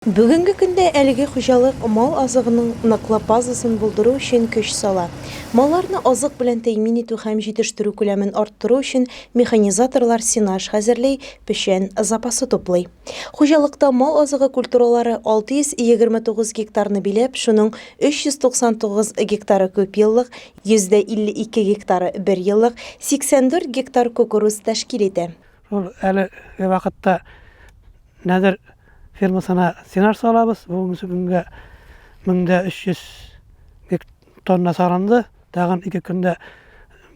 Бүгенге көндә әлеге хуҗалык мал азыгының ныклы базасын булдыру өчен көч сала. Малларны азык белән тәэмин итү һәм җитештерү күләмен арттыру өчен механизаторлар сенаж хәзерли, печән запасы туплый. Хуҗалыкта мал азыгы культуралары 629 гектарны биләп, шуның 399 гектары күп еллык, 152 гектары 1 еллык, 84 гектар кукуруз тәшкил итә. Ул әле вакытта нәдер фермасына сенаж салабыз. Бүгенге көнгә 1300 тонна сараланды. Тагын 2 көндә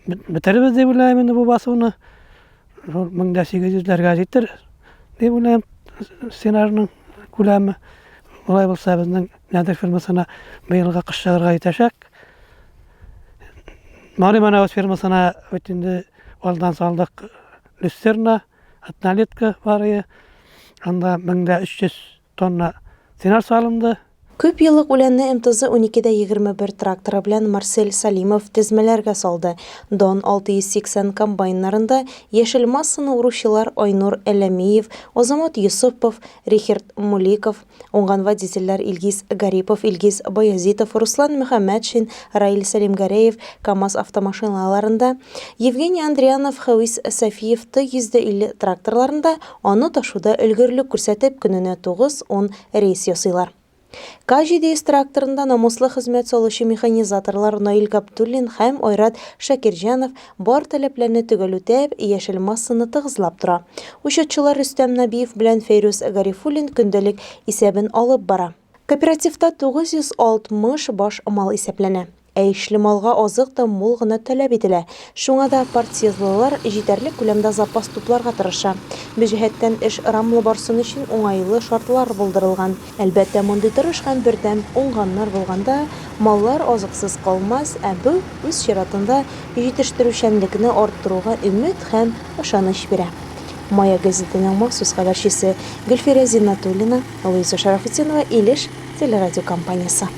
бетеребез дип уйлыйм инде бу басуны. 1800-ләргә җитер дип уйлыйм сенажның күләме. Улай булса безнең нәдер фермасына быелга кыш чыгарга җитәчәк. Маримана фермасына өтенде алдан салдык люстерна, однолетка бар. Анда 1300 тонна сенаж салынды. Күп еллык үләнне МТЗ-12-дә 21 тракторы белән Марсель Салимов тезмәләргә салды. Дон 680 комбайннарында яшел массаны уручылар Айнур Әләмиев, Азамат Юсупов, Рихард Муликов, уңган водительләр Илгиз Гарипов, Илгиз Баязитов, Руслан Мөхәммәтшин, Раил Сәлимгәрәев, КАМАЗ автомашиналарында, Евгений Андрианов, Хәвис Сафиев Т-150 тракторларында аны ташуда өлгерлек күрсәтеп көненә 9-10 рейс ясыйлар. К700 тракторында намуслы хезмәт салучы механизаторлар Наил Габдуллин һәм Айрат Шакирҗанов бар таләпләрне төгәл үтәп, яшел массаны тыгызлап тора. Учетчылар Рөстәм Набиев белән Фәйрүз Гарифуллин көндәлек исәбен алып бара. Кооперативта 960 баш мал исәпләнә. Эшле малга азык та мул гына таләп ителә. Шуңа да партиялылар җитәрлек күләмдә запас тупларга тырыша. Бу җәһәттән эш рамлы барсын өчен уңайлы шартлар булдырылган. Әлбәттә, мондый тырыш һәм бердәм уңганнар булганда, маллар азыксыз калмас, ә бу үз чиратында җитештерүчәнлекне арттыруга өмет һәм ышаныч бирә. Мая гәзитенең махсус хәбәрчесе Гөлфирә Зиннатуллина, Луиза Шарафетдинова, Илеш телерадиокомпаниясе.